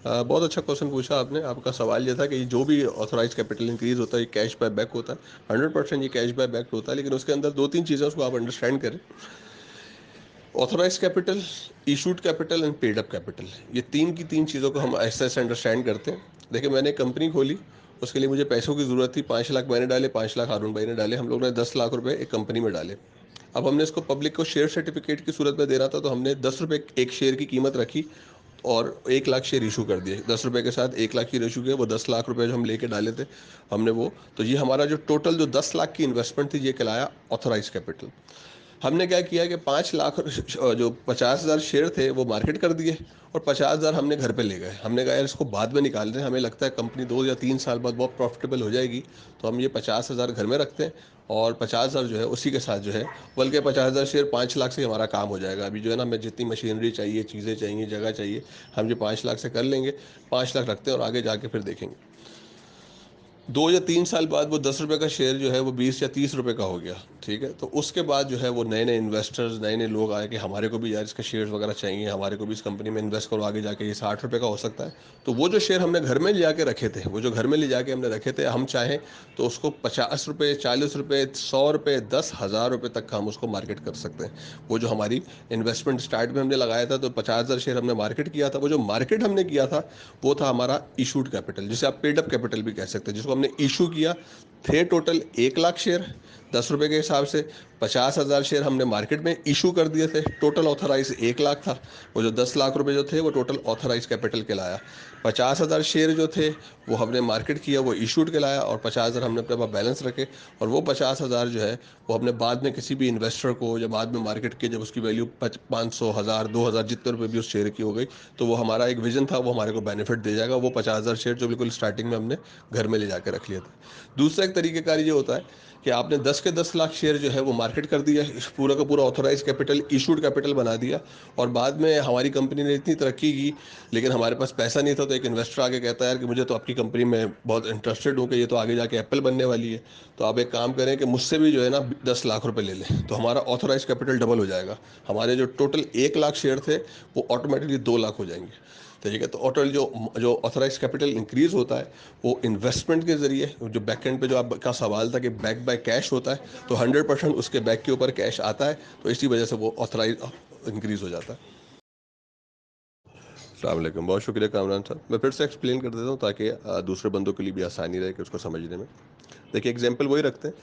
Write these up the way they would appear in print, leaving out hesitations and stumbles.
बहुत अच्छा क्वेश्चन पूछा आपने। आपका सवाल ये था कि जो भी ऑथराइज कैपिटल इंक्रीज होता है ये कैश बाय बैक होता है। 100% ये कैश बाय बैक होता है, लेकिन उसके अंदर दो तीन चीज़ें उसको आप अंडरस्टैंड करें। Authorise capital, issued capital and paid up capital, ये तीन की तीन चीज़ों को हम ऐसे ऐसे अंडरस्टैंड करते हैं। देखिए, मैंने कंपनी खोली, उसके लिए मुझे पैसों की ज़रूरत थी। 5 लाख मैंने डाले, 5 लाख हारून भाई ने डाले, हम लोग ने 10 लाख रुपए एक कंपनी में डाले। अब हमने इसको पब्लिक को शेयर सर्टिफिकेट की सूरत में देना था, तो हमने 10 रुपये एक शेयर की कीमत रखी और 1 लाख शेयर इशू कर दिए। 10 रुपये के साथ 1 लाख शेयर इशू किए। वो 10 लाख रुपए जो हम लेके डाले थे हमने वो, तो ये हमारा जो टोटल जो 10 लाख की इन्वेस्टमेंट थी ये कहलाया ऑथराइज कैपिटल। हमने क्या किया कि 5 लाख जो 50,000 शेयर थे वो मार्केट कर दिए और 50,000 हमने घर पे ले गए। हमने कहा यार इसको बाद में निकाल रहे हैं, हमें लगता है कंपनी 2 या 3 साल बाद बहुत प्रॉफिटेबल हो जाएगी, तो हम ये 50,000 घर में रखते हैं और 50,000 जो है उसी के साथ जो है, बल्कि 50,000 शेयर 5 लाख से हमारा काम हो जाएगा। अभी जो है ना, हमें जितनी मशीनरी चाहिए, चीज़ें चाहिए, जगह चाहिए, हम ये 5 लाख से कर लेंगे। 5 लाख रखते हैं और आगे जाके फिर देखेंगे। 2 या 3 साल बाद वो 10 रुपये का शेयर जो है वो 20 या 30 रुपये का हो गया। ठीक है, तो उसके बाद जो है वो नए नए इन्वेस्टर्स, नए नए लोग आए कि हमारे को भी यार इसके शेयर्स वगैरह चाहिए, हमारे को भी इस कंपनी में इन्वेस्ट करो, आगे जाके ये 60 रुपये का हो सकता है। तो वो जो शेयर हमने घर में ले जाके रखे थे, वो जो घर में ले जाके हमने रखे थे, हम चाहें तो उसको 50 रुपये, 40 रुपये, 100 रुपये, 10,000 रुपये तक का हम उसको मार्केट कर सकते हैं। वो जो हमारी इन्वेस्टमेंट स्टार्ट में हमने लगाया था, तो 50,000 शेयर हमने मार्केट किया था। वो जो मार्केट हमने किया था वो था हमारा इशूड कैपिटल, जिसे आप पेड अप कैपिटल भी कह सकते हैं, जिसको हमने इशू किया। थे टोटल 1 लाख शेयर 10 रुपये के हिसाब से। 50,000 शेयर हमने मार्केट में इशू कर दिए थे। टोटल ऑथराइज 1 लाख था। वो जो 10 लाख रुपए जो थे वो टोटल ऑथराइज कैपिटल के लाया। 50,000 शेयर जो थे वो हमने मार्केट किया, वो इशूड के लाया, और 50,000 हमने अपने पास बैलेंस रखे। और वो 50,000 जो है वो हमने बाद में किसी भी इन्वेस्टर को, जब बाद में मार्केट किया, जब उसकी वैल्यू 500, 1,000, 2,000 जितने रुपये भी उस शेयर की हो गई, तो वो हमारा एक विजन था, वो हमारे को बेनिफिट दे जाएगा। वो 50,000 शेयर जो बिल्कुल स्टार्टिंग में हमने घर में ले जाकर रख लिए थे। दूसरा एक तरीकेकार ये होता है कि आपने 10 के 10 लाख शेयर जो है वो मार्केट कर दिया, इस पूरा का पूरा ऑथराइज कैपिटल, इशूड कैपिटल बना दिया। और बाद में हमारी कंपनी ने इतनी तरक्की की, लेकिन हमारे पास पैसा नहीं था, तो एक इन्वेस्टर आके कहता है यार कि मुझे तो आपकी कंपनी में बहुत इंटरेस्टेड हूँ कि ये तो आगे जाके एप्पल बनने वाली है, तो आप एक काम करें कि मुझसे भी जो है ना 10 लाख रुपए ले लें, तो हमारा ऑथराइज कैपिटल डबल हो जाएगा। हमारे जो टोटल 1 लाख शेयर थे वो ऑटोमेटिकली 2 लाख हो जाएंगे। ठीक है, तो टोटल जो जो ऑथराइज कैपिटल इंक्रीज होता है वो इन्वेस्टमेंट के जरिए, जो बैक एंड पे जो आपका सवाल था कि बैक बाय कैश होता है, तो 100% उसके बैक के ऊपर कैश आता है, तो इसी वजह से वो ऑथराइज इंक्रीज हो जाता है। अस्सलाम वालेकुम, बहुत शुक्रिया कामरान साहब। मैं फिर से एक्सप्लेन कर देता हूँ ताकि दूसरे बंदों के लिए भी आसानी रहे कि उसको समझने में। देखिए, एग्जांपल वही रखते हैं।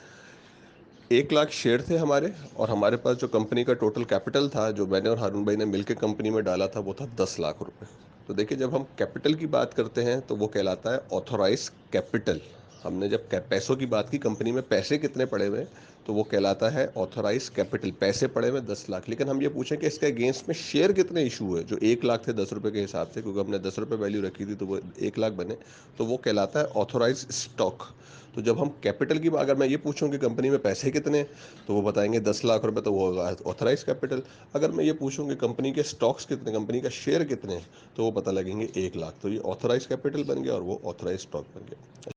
1 लाख शेयर थे हमारे, और हमारे पास जो कंपनी का टोटल कैपिटल था, जो मैंने और हारून भाई ने मिलकर कंपनी में डाला था, वो था 10 लाख रुपए। तो देखिए, जब हम कैपिटल की बात करते हैं तो वो कहलाता है ऑथोराइज कैपिटल। हमने जब पैसों की बात की, कंपनी में पैसे कितने पड़े हुए हैं, तो वो कहलाता है ऑथोराइज कैपिटल। पैसे पड़े हुए 10 लाख, लेकिन हम ये पूछें कि इसके अगेंस्ट में शेयर कितने इशू हुए, जो 1 लाख थे 10 रुपये के हिसाब से, क्योंकि हमने 10 रुपये वैल्यू रखी थी तो वो 1 लाख बने, तो वो कहलाता है ऑथोराइज स्टॉक। तो जब हम कैपिटल की, अगर मैं ये पूछूं कि कंपनी में पैसे कितने हैं, तो वो बताएंगे 10 लाख रुपए, तो वो होगा ऑथराइज कैपिटल। अगर मैं ये पूछूं कि कंपनी के स्टॉक्स कितने, कंपनी का शेयर कितने हैं, तो वो पता लगेंगे 1 लाख, तो ये ऑथराइज कैपिटल बन गया और वो ऑथराइज स्टॉक बन गया।